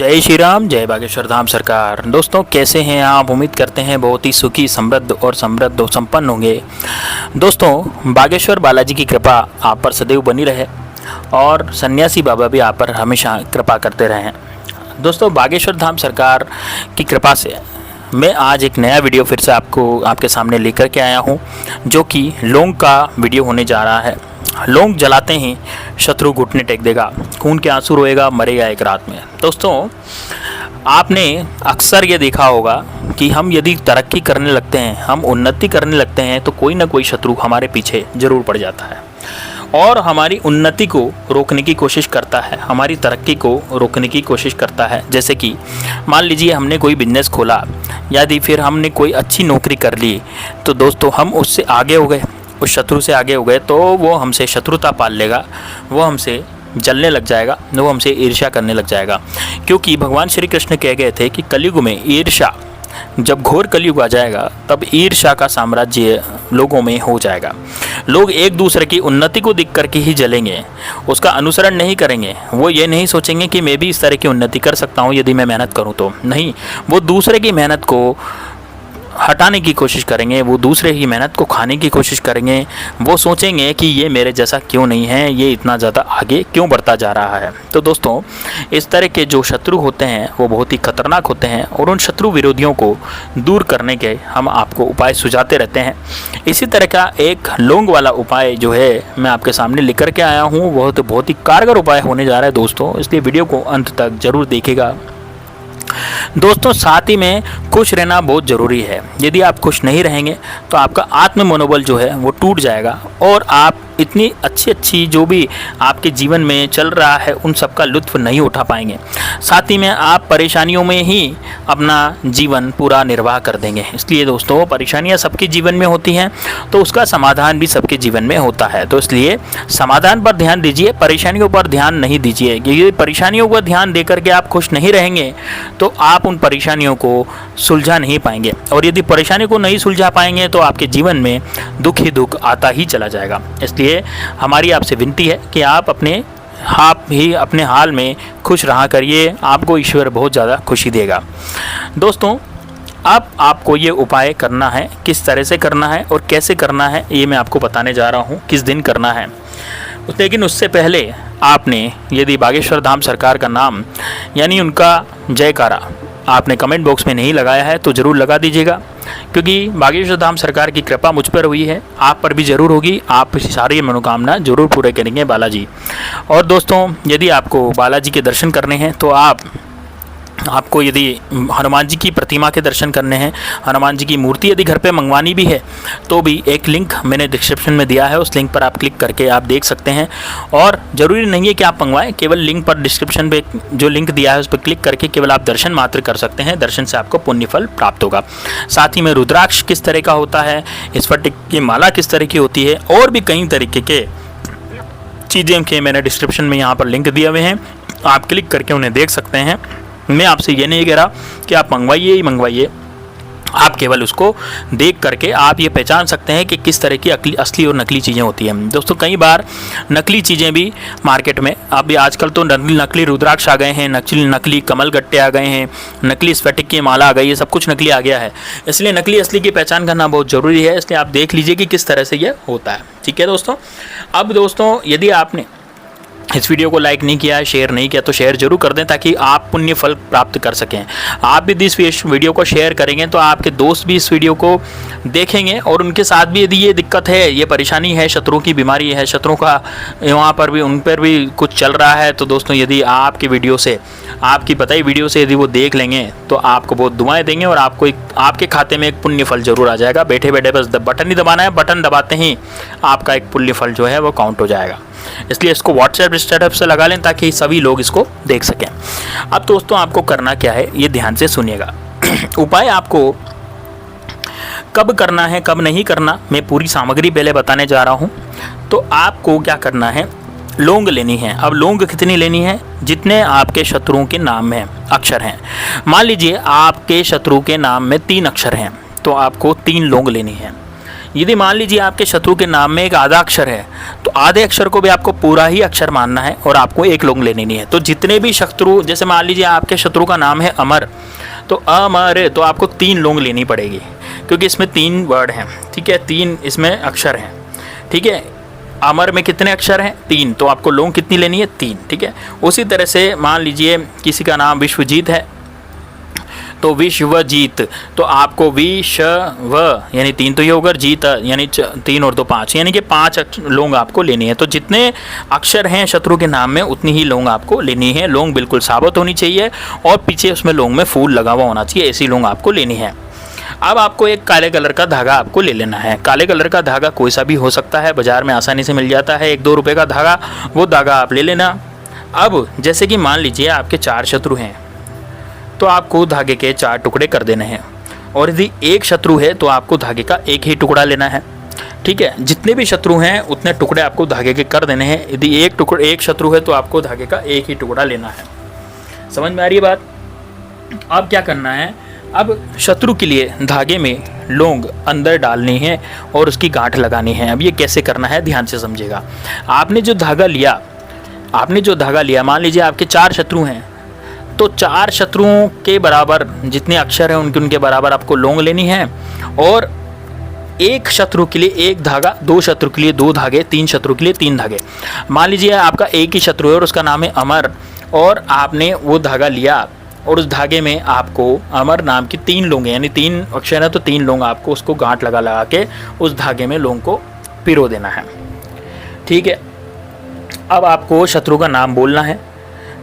जय श्री राम, जय बागेश्वर धाम सरकार। दोस्तों कैसे हैं आप? उम्मीद करते हैं बहुत ही सुखी, समृद्ध और संपन्न होंगे। दोस्तों बागेश्वर बालाजी की कृपा आप पर सदैव बनी रहे और सन्यासी बाबा भी आप पर हमेशा कृपा करते रहें। दोस्तों बागेश्वर धाम सरकार की कृपा से मैं आज एक नया वीडियो फिर से आपके सामने लेकर के आया हूं, जो कि लौंग का वीडियो होने जा रहा है। लौंग जलाते ही शत्रु घुटने टेक देगा, खून के आंसू रोएगा, मरेगा एक रात में। दोस्तों आपने अक्सर ये देखा होगा कि हम यदि तरक्की करने लगते हैं, हम उन्नति करने लगते हैं, तो कोई ना कोई शत्रु हमारे पीछे ज़रूर पड़ जाता है और हमारी उन्नति को रोकने की कोशिश करता है, हमारी तरक्की को रोकने की कोशिश करता है। जैसे कि मान लीजिए हमने कोई बिजनेस खोला या फिर हमने कोई अच्छी नौकरी कर ली, तो दोस्तों हम उससे आगे हो गए, उस शत्रु से आगे हो गए, तो वो हमसे शत्रुता पाल लेगा, वो हमसे जलने लग जाएगा, वो हमसे ईर्ष्या करने लग जाएगा। क्योंकि भगवान श्री कृष्ण कह गए थे कि कलयुग में ईर्ष्या, जब घोर कलयुग आ जाएगा तब ईर्ष्या का साम्राज्य लोगों में हो जाएगा। लोग एक दूसरे की उन्नति को देख करके ही जलेंगे, उसका अनुसरण नहीं करेंगे। वो ये नहीं सोचेंगे कि मैं भी इस तरह की उन्नति कर सकता हूँ यदि मैं मेहनत करूँ तो। नहीं, वो दूसरे की मेहनत को हटाने की कोशिश करेंगे, वो दूसरे की मेहनत को खाने की कोशिश करेंगे। वो सोचेंगे कि ये मेरे जैसा क्यों नहीं है, ये इतना ज़्यादा आगे क्यों बढ़ता जा रहा है। तो दोस्तों इस तरह के जो शत्रु होते हैं वो बहुत ही खतरनाक होते हैं और उन शत्रु विरोधियों को दूर करने के हम आपको उपाय सुझाते रहते हैं। इसी तरह का एक लौंग वाला उपाय जो है मैं आपके सामने लेकर के आया हूँ, वो तो बहुत ही कारगर उपाय होने जा रहा है दोस्तों, इसलिए वीडियो को अंत तक ज़रूर देखिएगा। दोस्तों साथ ही में खुश रहना बहुत ज़रूरी है। यदि आप खुश नहीं रहेंगे तो आपका आत्म मनोबल जो है वो टूट जाएगा और आप इतनी अच्छी जो भी आपके जीवन में चल रहा है उन सब का लुत्फ़ नहीं उठा पाएंगे। साथ ही में आप परेशानियों में ही अपना जीवन पूरा निर्वाह कर देंगे। इसलिए दोस्तों परेशानियां सबके जीवन में होती हैं, तो उसका समाधान भी सबके जीवन में होता है। तो इसलिए समाधान पर ध्यान दीजिए, परेशानियों पर ध्यान नहीं दीजिए। क्योंकि परेशानियों पर ध्यान दे करके आप खुश नहीं रहेंगे तो आप उन परेशानियों को सुलझा नहीं पाएंगे, और यदि परेशानी को नहीं सुलझा पाएंगे तो आपके जीवन में दुख ही दुख आता ही चला जाएगा। इसलिए हमारी आपसे विनती है कि आप अपने हाल में खुश रहा करिए, आपको ईश्वर बहुत ज़्यादा खुशी देगा। दोस्तों अब आपको ये उपाय करना है, किस तरह से करना है और कैसे करना है ये मैं आपको बताने जा रहा हूँ, किस दिन करना है। लेकिन उससे पहले आपने यदि बागेश्वर धाम सरकार का नाम यानी उनका जयकारा आपने कमेंट बॉक्स में नहीं लगाया है तो ज़रूर लगा दीजिएगा, क्योंकि बागेश्वर धाम सरकार की कृपा मुझ पर हुई है, आप पर भी ज़रूर होगी। आप सारी मनोकामना ज़रूर पूरे करेंगे बालाजी। और दोस्तों यदि आपको बालाजी के दर्शन करने हैं तो आपको यदि हनुमान जी की प्रतिमा के दर्शन करने हैं, हनुमान जी की मूर्ति यदि घर पे मंगवानी भी है तो भी एक लिंक मैंने डिस्क्रिप्शन में दिया है, उस लिंक पर आप क्लिक करके आप देख सकते हैं। और ज़रूरी नहीं है कि आप मंगवाएं, केवल लिंक पर डिस्क्रिप्शन पे जो लिंक दिया है उस पर क्लिक करके केवल आप दर्शन मात्र कर सकते हैं। दर्शन से आपको पुण्य फल प्राप्त होगा। साथ ही में रुद्राक्ष किस तरह का होता है, स्फटिक की माला किस तरह की होती है, और भी कई तरीके के चीज़ें के मैंने डिस्क्रिप्शन में यहाँ पर लिंक दिए हुए हैं, आप क्लिक करके उन्हें देख सकते हैं। मैं आपसे ये नहीं कह रहा कि आप मंगवाइए ही मंगवाइए, आप केवल उसको देख करके आप ये पहचान सकते हैं कि किस तरह की असली और नकली चीज़ें होती हैं। दोस्तों कई बार नकली चीज़ें भी मार्केट में, अभी आजकल तो नकली रुद्राक्ष आ गए हैं, नकली कमल गट्टे आ गए हैं, नकली स्फटिक की माला आ गई है, सब कुछ नकली आ गया है। इसलिए नकली असली की पहचान करना बहुत ज़रूरी है। इसलिए आप देख लीजिए कि किस तरह से ये होता है। ठीक है दोस्तों। अब दोस्तों यदि आपने इस वीडियो को लाइक नहीं किया है, शेयर नहीं किया, तो शेयर जरूर कर दें ताकि आप पुण्य फल प्राप्त कर सकें। आप भी इस वीडियो को शेयर करेंगे तो आपके दोस्त भी इस वीडियो को देखेंगे और उनके साथ भी यदि ये दिक्कत है, ये परेशानी है, शत्रुओं की बीमारी है, शत्रुओं का वहाँ पर भी उन पर भी कुछ चल रहा है, तो दोस्तों यदि आपकी वीडियो से, आपकी बताई वीडियो से यदि वो देख लेंगे तो आपको बहुत दुआएँ देंगे और आपको आपके खाते में एक पुण्य फल जरूर आ जाएगा। बैठे बैठे बस बटन ही दबाना है, बटन दबाते ही आपका एक पुण्य फल जो है वो काउंट हो जाएगा। इसलिए इसको व्हाट्सएप स्टेटस से लगा लें ताकि सभी लोग इसको देख सकें। अब दोस्तों आपको करना क्या है ये ध्यान से सुनिएगा। उपाय आपको कब करना है कब नहीं करना मैं पूरी सामग्री पहले बताने जा रहा हूँ। तो आपको क्या करना है, लौंग लेनी है। अब लौंग कितनी लेनी है, जितने आपके शत्रुओं के नाम में अक्षर हैं। मान लीजिए आपके शत्रु के नाम में 3 अक्षर हैं तो आपको 3 लौंग लेनी है। यदि मान लीजिए आपके शत्रु के नाम में एक आधा अक्षर है तो आधे अक्षर को भी आपको पूरा ही अक्षर मानना है और आपको एक लोंग लेनी नहीं है। तो जितने भी शत्रु, जैसे मान लीजिए आपके शत्रु का नाम है अमर, तो अमर तो आपको 3 लोंग लेनी पड़ेगी क्योंकि इसमें 3 वर्ड हैं, ठीक है, 3 इसमें अक्षर हैं, ठीक है। अमर में कितने अक्षर हैं? 3, तो आपको लोंग कितनी लेनी है? 3, ठीक है। उसी तरह से मान लीजिए किसी का नाम विश्वजीत है तो विश्वजीत, तो आपको विश्व यानी 3 तो ये होगा, जीत यानी 3 और 2 5, यानी कि 5 लोंग आपको लेनी है। तो जितने अक्षर हैं शत्रु के नाम में उतनी ही लोंग आपको लेनी है। लोंग बिल्कुल साबुत होनी चाहिए और पीछे उसमें लोंग में फूल लगा हुआ होना चाहिए, ऐसी लोंग आपको लेनी है। अब आपको एक काले कलर का धागा आपको ले लेना है। काले कलर का धागा कोई सा भी हो सकता है, बाज़ार में आसानी से मिल जाता है, 1-2 रुपये का धागा, वो धागा आप ले लेना। अब जैसे कि मान लीजिए आपके 4 शत्रु हैं तो आपको धागे के 4 टुकड़े कर देने हैं, और यदि 1 शत्रु है तो आपको धागे का 1 ही टुकड़ा लेना है, ठीक है। जितने भी शत्रु हैं उतने टुकड़े आपको धागे के कर देने हैं। यदि 1 शत्रु है तो आपको धागे का 1 ही टुकड़ा लेना है। समझ में आ रही है बात? अब क्या करना है, अब शत्रु के लिए धागे में लोंग अंदर डालनी है और उसकी गांठ लगानी है। अब ये कैसे करना है ध्यान से समझिएगा। आपने जो धागा लिया, मान लीजिए आपके 4 शत्रु हैं तो 4 शत्रुओं के बराबर जितने अक्षर हैं उनके बराबर आपको लोंग लेनी है, और 1 शत्रु के लिए 1 धागा, 2 शत्रु के लिए 2 धागे, 3 शत्रु के लिए 3 धागे। मान लीजिए आपका एक ही शत्रु है और उसका नाम है अमर, और आपने वो धागा लिया और उस धागे में आपको अमर नाम की 3 लोंग, यानी 3 अक्षर है तो 3 लोंग आपको उसको गांठ लगा के उस धागे में लोंग को पिरो देना है, ठीक है। अब आपको शत्रु का नाम बोलना है।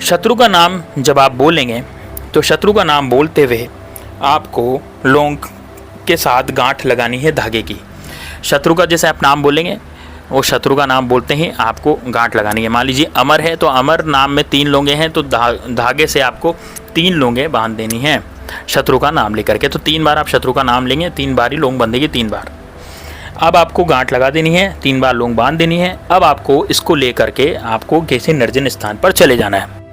शत्रु का नाम जब आप बोलेंगे तो शत्रु का नाम बोलते हुए आपको लोंग के साथ गांठ लगानी है धागे की। शत्रु का जैसे आप नाम बोलेंगे वो शत्रु का नाम बोलते ही आपको गांठ लगानी है। मान लीजिए अमर है तो अमर नाम में 3 लोंगे हैं तो धागे से आपको 3 लोंगे बांध देनी है शत्रु का नाम लेकर के। तो 3 बार आप शत्रु का नाम लेंगे, 3 बार ही लोंग बंधेगी, 3 बार। अब आपको गांठ लगा देनी है, 3 बार लोंग बांध देनी है। अब आपको इसको लेकर के आपको किसी निर्जन स्थान पर चले जाना है।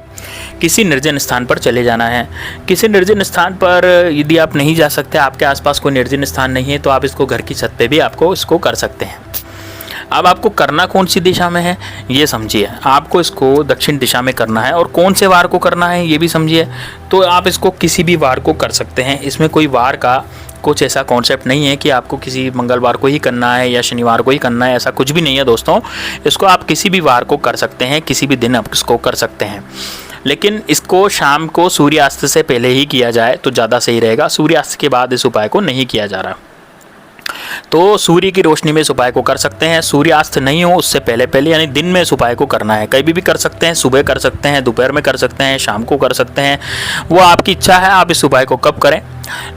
किसी निर्जन स्थान पर चले जाना है। किसी निर्जन स्थान पर यदि आप नहीं जा सकते, आपके आसपास कोई निर्जन स्थान नहीं है, तो आप इसको घर की छत पे भी आपको इसको कर सकते हैं। अब आपको करना कौन सी दिशा में है ये समझिए। आपको इसको दक्षिण दिशा में करना है, और कौन से वार को करना है ये भी समझिए। तो आप इसको किसी भी वार को कर सकते हैं, इसमें कोई वार का कुछ ऐसा कॉन्सेप्ट नहीं है कि आपको किसी मंगलवार को ही करना है या शनिवार को ही करना है, ऐसा कुछ भी नहीं है दोस्तों। इसको आप किसी भी वार को कर सकते हैं, किसी भी दिन आप इसको कर सकते हैं, लेकिन इसको शाम को सूर्यास्त से पहले ही किया जाए तो ज़्यादा सही रहेगा। सूर्यास्त के बाद इस उपाय को नहीं किया जा रहा, तो सूर्य की रोशनी में इस उपाय को कर सकते हैं। सूर्यास्त नहीं हो उससे पहले यानी दिन में इस उपाय को करना है। कभी भी कर सकते हैं, सुबह कर सकते हैं, दोपहर में कर सकते हैं, शाम को कर सकते हैं, वो आपकी इच्छा है आप इस उपाय को कब करें।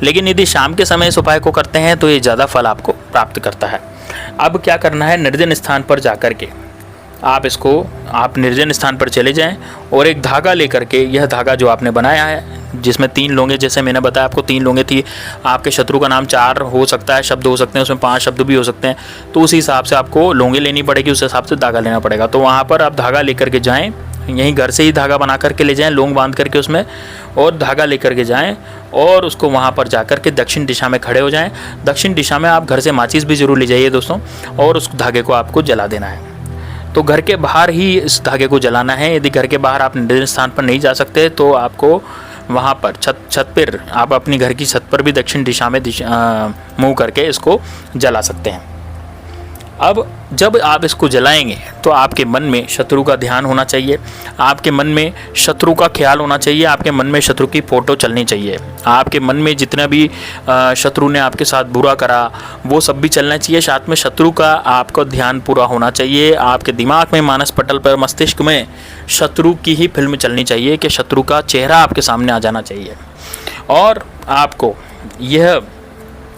लेकिन यदि शाम के समय इस उपाय को करते हैं तो ये ज़्यादा फल आपको प्राप्त करता है। अब क्या करना है, निर्जन स्थान पर जाकर के आप निर्जन स्थान पर चले जाएं और एक धागा लेकर के, यह धागा जो आपने बनाया है जिसमें 3 लोंगे, जैसे मैंने बताया आपको 3 लोंगे थी, आपके शत्रु का नाम 4 हो सकता है, शब्द हो सकते हैं, उसमें 5 शब्द भी हो सकते हैं, तो उसी हिसाब से आपको लोंगे लेनी पड़ेगी, उस हिसाब से धागा लेना पड़ेगा। तो वहाँ पर आप धागा लेकर के जाएँ, यहीं घर से ही धागा बना करके ले जाएं, लोंग बांध करके उसमें, और धागा लेकर के जाएं और उसको वहाँ पर जाकर के दक्षिण दिशा में खड़े हो जाएं। दक्षिण दिशा में आप घर से माचिस भी ज़रूर ले जाइए दोस्तों, और उस धागे को आपको जला देना है। तो घर के बाहर ही इस धागे को जलाना है। यदि घर के बाहर आप निर्जन स्थान पर नहीं जा सकते तो आपको वहाँ पर छत पर, आप अपनी घर की छत पर भी दक्षिण दिशा में मुँह करके इसको जला सकते हैं। अब जब आप इसको जलाएंगे तो आपके मन में शत्रु का ध्यान होना चाहिए, आपके मन में शत्रु का ख्याल होना चाहिए, आपके मन में शत्रु की फ़ोटो चलनी चाहिए, आपके मन में जितना भी शत्रु ने आपके साथ बुरा करा वो सब भी चलना चाहिए। साथ में शत्रु का आपका ध्यान पूरा होना चाहिए। आपके दिमाग में, मानस पटल पर, मस्तिष्क में शत्रु की ही फिल्म चलनी चाहिए कि शत्रु का चेहरा आपके सामने आ जाना चाहिए। और आपको यह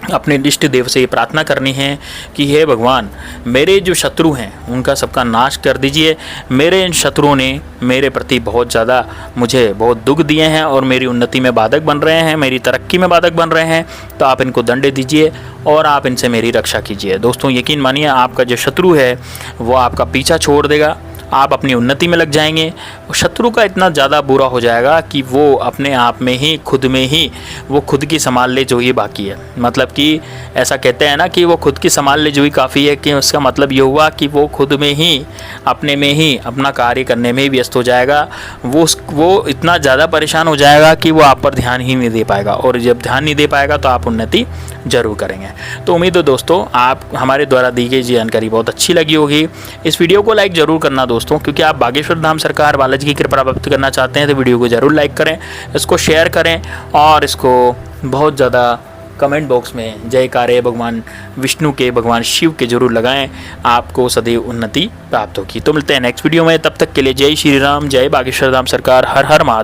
अपने इष्ट देव से ये प्रार्थना करनी है कि हे भगवान, मेरे जो शत्रु हैं उनका सबका नाश कर दीजिए। मेरे इन शत्रुओं ने मेरे प्रति बहुत ज़्यादा मुझे बहुत दुख दिए हैं और मेरी उन्नति में बाधक बन रहे हैं, मेरी तरक्की में बाधक बन रहे हैं, तो आप इनको दंड दीजिए और आप इनसे मेरी रक्षा कीजिए। दोस्तों यकीन मानिए, आपका जो शत्रु है वो आपका पीछा छोड़ देगा, आप अपनी उन्नति में लग जाएंगे। शत्रु का इतना ज़्यादा बुरा हो जाएगा कि वो अपने आप में ही खुद में ही वो खुद की संभाल ले जो ही बाकी है। मतलब कि ऐसा कहते हैं ना कि वो खुद की संभाल ले जो ही काफ़ी है, कि उसका मतलब ये हुआ कि वो खुद में ही अपने में ही अपना कार्य करने में व्यस्त हो जाएगा। वो इतना ज़्यादा परेशान हो जाएगा कि वो आप पर ध्यान ही नहीं दे पाएगा, और जब ध्यान नहीं दे पाएगा तो आप उन्नति जरूर करेंगे। तो उम्मीद है दोस्तों आप हमारे द्वारा दी गई जानकारी बहुत अच्छी लगी होगी। इस वीडियो को लाइक जरूर करना दोस्तों, क्योंकि आप बागेश्वर धाम सरकार बालाजी की कृपा प्राप्त करना चाहते हैं तो वीडियो को जरूर लाइक करें, इसको शेयर करें और इसको बहुत ज़्यादा कमेंट बॉक्स में जयकारे भगवान विष्णु के, भगवान शिव के जरूर लगाएं, आपको सदैव उन्नति प्राप्त होगी। तो मिलते हैं नेक्स्ट वीडियो में, तब तक के लिए जय श्री राम, जय बागेश्वर धाम सरकार, हर हर महादेव।